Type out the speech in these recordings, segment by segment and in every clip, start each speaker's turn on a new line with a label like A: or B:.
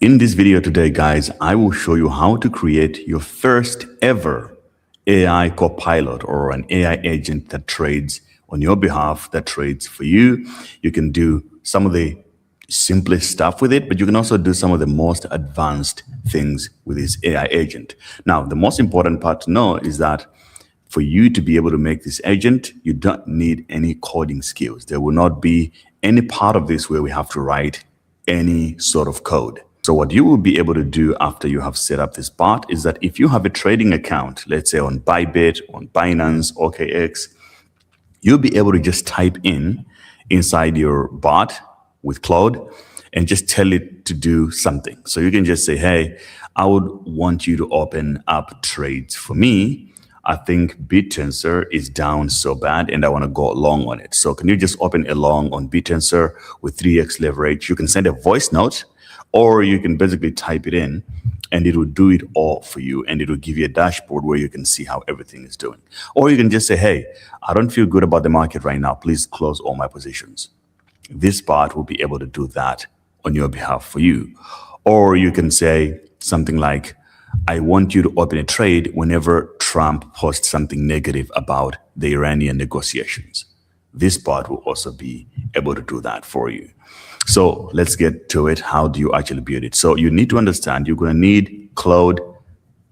A: In this video today, guys, I will show you how to create your first ever AI copilot or an AI agent that trades on your behalf, that trades for you. You can do some of the simplest stuff with it, but you can also do some of the most advanced things with this AI agent. Now, the most important part to know is that for you to be able to make this agent, you don't need any coding skills. There will not be any part of this where we have to write any sort of code. So what you will be able to do after you have set up this bot is that if you have a trading account, let's say on Bybit, on Binance, OKX, you'll be able to just type in inside your bot with Claude and just tell it to do something. So you can just say, hey, I would want you to open up trades for me. I think BitTensor is down so bad and I want to go long on it. So can you just open a long on BitTensor with 3x leverage? You can send a voice note or you can basically type it in and it will do it all for you. And it will give you a dashboard where you can see how everything is doing. Or you can just say, hey, I don't feel good about the market right now. Please close all my positions. This bot will be able to do that on your behalf for you. Or you can say something like, I want you to open a trade whenever Trump posts something negative about the Iranian negotiations. This bot will also be able to do that for you. So let's get to it. How do you actually build it? So you need to understand you're going to need Claude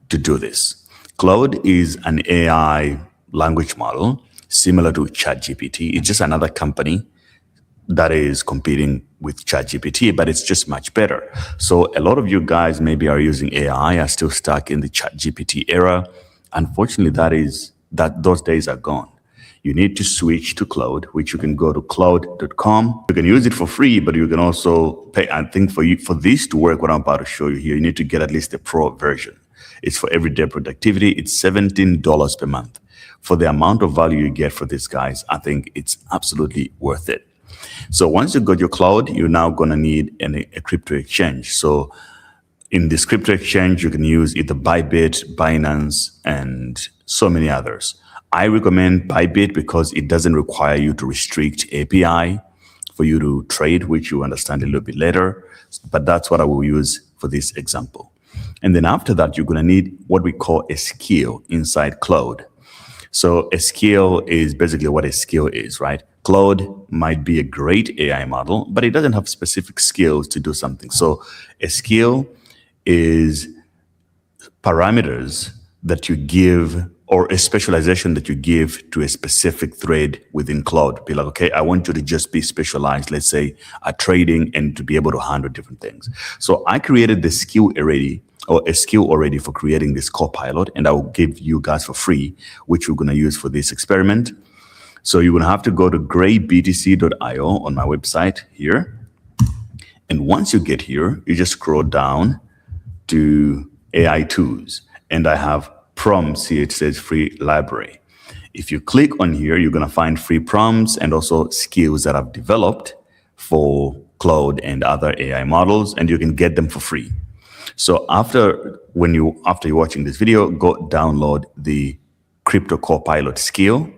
A: to do this. Claude is an AI language model similar to ChatGPT. It's just another company that is competing with ChatGPT, but it's just much better. So a lot of you guys maybe are using AI, are still stuck in the ChatGPT era. Unfortunately, those days are gone. You need to switch to Claude, which you can go to claude.com. You can use it for free, but you can also pay. I think for this to work, what I'm about to show you here, you need to get at least the pro version. It's for everyday productivity. It's $17 per month. For the amount of value you get for this, guys, I think it's absolutely worth it. So once you got your Claude, you're now going to need a crypto exchange. So in this crypto exchange, you can use either Bybit, Binance, and so many others. I recommend Bybit because it doesn't require you to restrict API for you to trade, which you understand a little bit later. But that's what I will use for this example. And then after that, you're going to need what we call a skill inside Claude. So a skill is basically what a skill is, right? Claude might be a great AI model, but it doesn't have specific skills to do something. So a skill is parameters that you give or a specialization that you give to a specific thread within Claude. Be like, okay, I want you to just be specialized, let's say, at trading and to be able to handle different things. So I created the skill already, or a skill already for creating this copilot, and I will give you guys for free, which we're going to use for this experiment. So you're going to have to go to graybtc.io on my website here. And once you get here, you just scroll down to AI tools. And I have prompts here. It says free library. If you click on here, you're going to find free prompts and also skills that I've developed for Claude and other AI models, and you can get them for free. So after you're watching this video, go download the Crypto Copilot skill.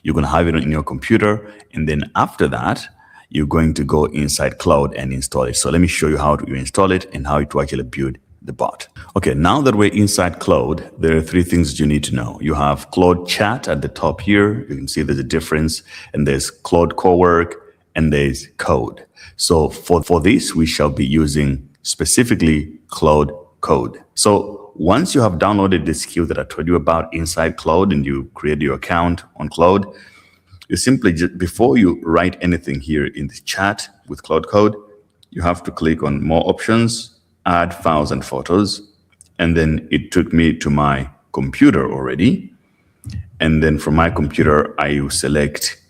A: You're going to have it in your computer. And then after that, you're going to go inside Claude and install it. So let me show you how to install it and how to actually build the bot. Okay, now that we're inside Claude, there are three things you need to know. You have Claude Chat at the top here. You can see there's a difference. And there's Claude Cowork and there's Code. So for this, we shall be using specifically Claude Code. So once you have downloaded the skill that I told you about inside Claude and you create your account on Claude, you simply, before you write anything here in the chat with Claude Code, you have to click on more options, add files and photos. And then it took me to my computer already. And then from my computer, I select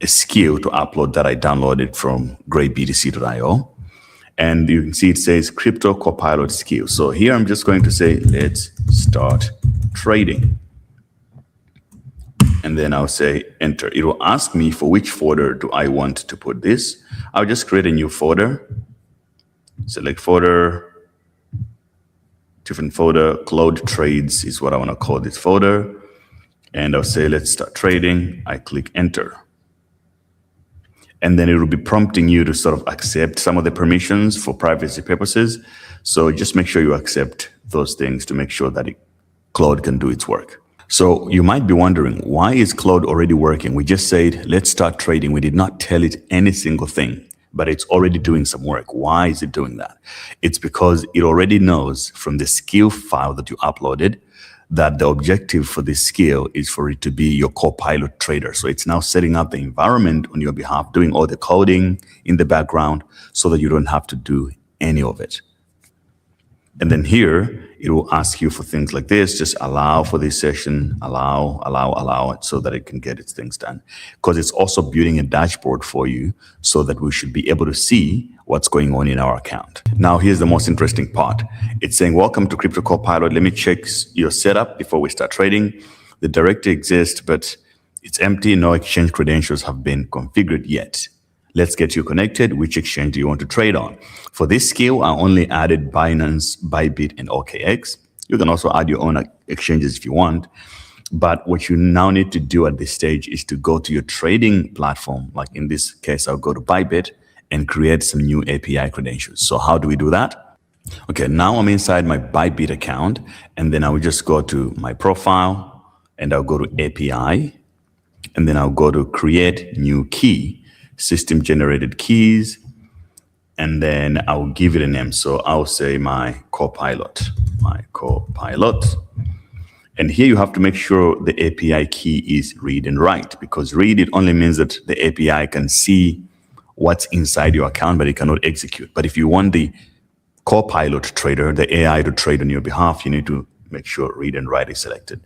A: a skill to upload that I downloaded from graybtc.io. And you can see it says Crypto Copilot skill. So here I'm just going to say, let's start trading. And then I'll say enter. It will ask me for which folder do I want to put this. I'll just create a new folder. Select folder, different folder, Claude Trades is what I want to call this folder. And I'll say, let's start trading. I click enter. And then it will be prompting you to sort of accept some of the permissions for privacy purposes. So just make sure you accept those things to make sure that Claude can do its work. So you might be wondering, why is Claude already working? We just said, let's start trading. We did not tell it any single thing, but it's already doing some work. Why is it doing that? It's because it already knows from the skill file that you uploaded that the objective for this skill is for it to be your co-pilot trader. So it's now setting up the environment on your behalf, doing all the coding in the background so that you don't have to do any of it. And then here, it will ask you for things like this. Just allow for this session, allow it so that it can get its things done. Because it's also building a dashboard for you so that we should be able to see what's going on in our account. Now, here's the most interesting part. It's saying, welcome to Crypto Copilot. Let me check your setup before we start trading. The directory exists, but it's empty. No exchange credentials have been configured yet. Let's get you connected. Which exchange do you want to trade on? For this skill, I only added Binance, Bybit, and OKX. You can also add your own exchanges if you want. But what you now need to do at this stage is to go to your trading platform. Like in this case, I'll go to Bybit and create some new API credentials. So how do we do that? Okay, now I'm inside my Bybit account, and then I will just go to my profile, and I'll go to API, and then I'll go to create new key. System generated keys, and then I'll give it a name. So I'll say my copilot. And here you have to make sure the API key is read and write, because read, it only means that the API can see what's inside your account, but it cannot execute. But if you want the copilot trader, the AI to trade on your behalf, you need to make sure read and write is selected.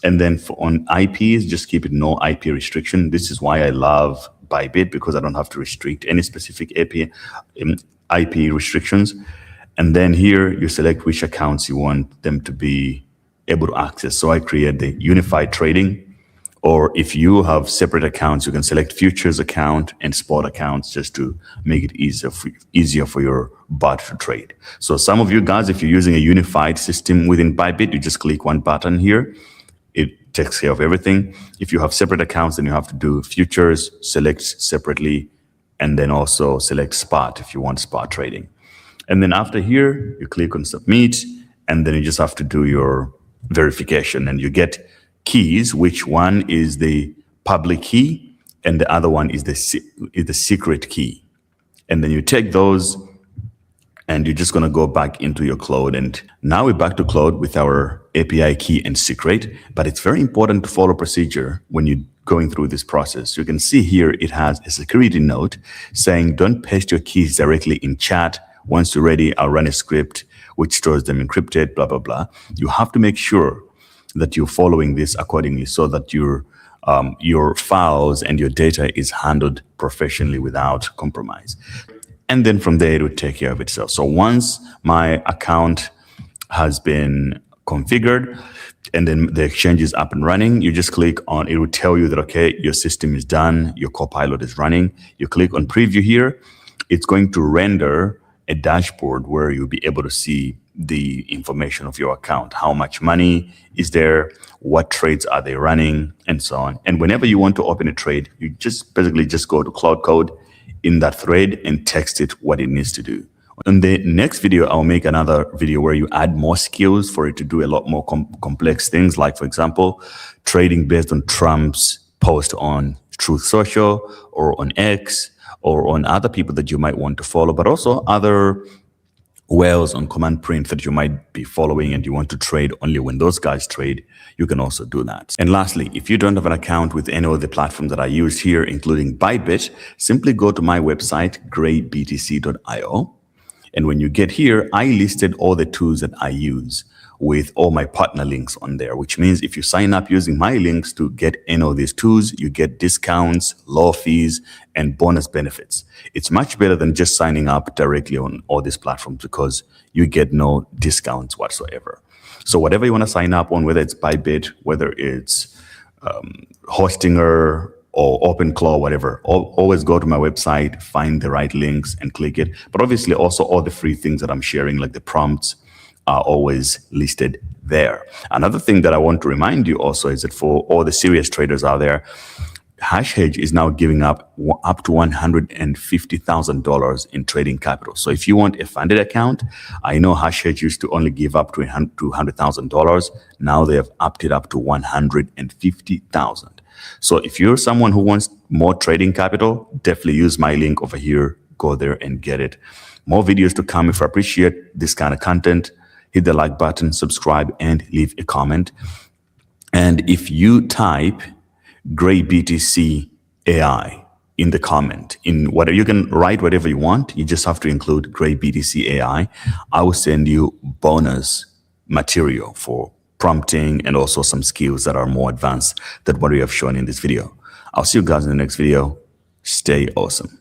A: And then on IPs, just keep it no IP restriction. This is why I love Bybit, because I don't have to restrict any specific IP restrictions. And then here you select which accounts you want them to be able to access. So I create the unified trading, or if you have separate accounts, you can select futures account and spot accounts just to make it easier for your bot to trade. So some of you guys, if you're using a unified system within Bybit, you just click one button here. It takes care of everything. If you have separate accounts, then you have to do futures, select separately, and then also select spot if you want spot trading. And then after here, you click on submit, and then you just have to do your verification, and you get keys, which one is the public key, and the other one is the secret key. And then you take those, and you're just going to go back into your Claude. And now we're back to Claude with our API key and secret. But it's very important to follow procedure when you're going through this process. You can see here it has a security note saying, don't paste your keys directly in chat. Once you're ready, I'll run a script which stores them encrypted, blah, blah, blah. You have to make sure that you're following this accordingly so that your files and your data is handled professionally without compromise. And then from there, it will take care of itself. So once my account has been configured and then the exchange is up and running, you just click on, it will tell you that, okay, your system is done, your copilot is running. You click on preview here. It's going to render a dashboard where you'll be able to see the information of your account. How much money is there? What trades are they running? And so on. And whenever you want to open a trade, you just basically just go to Cloud Code in that thread and text it what it needs to do. In the next video, I'll make another video where you add more skills for it to do a lot more complex things. Like, for example, trading based on Trump's post on Truth Social or on X or on other people that you might want to follow, but also other whales on Command Print that you might be following and you want to trade only when those guys trade, you can also do that. And lastly, if you don't have an account with any of the platforms that I use here, including Bybit, simply go to my website, graybtc.io. And when you get here, I listed all the tools that I use with all my partner links on there, which means if you sign up using my links to get any of these tools, you get discounts, low fees, and bonus benefits. It's much better than just signing up directly on all these platforms because you get no discounts whatsoever. So whatever you want to sign up on, whether it's Bybit, whether it's Hostinger or OpenClaw, whatever, always go to my website, find the right links and click it. But obviously also all the free things that I'm sharing, like the prompts, are always listed there. Another thing that I want to remind you also is that for all the serious traders out there, HashHedge is now giving up to $150,000 in trading capital. So if you want a funded account, I know HashHedge used to only give up to $100,000. Now they have upped it up to $150,000. So if you're someone who wants more trading capital, definitely use my link over here. Go there and get it. More videos to come. If you appreciate this kind of content, hit the like button, subscribe, and leave a comment. And if you type Gray BTC AI in the comment, in whatever, you can write whatever you want. You just have to include Gray BTC AI. I will send you bonus material for prompting and also some skills that are more advanced than what we have shown in this video. I'll see you guys in the next video. Stay awesome.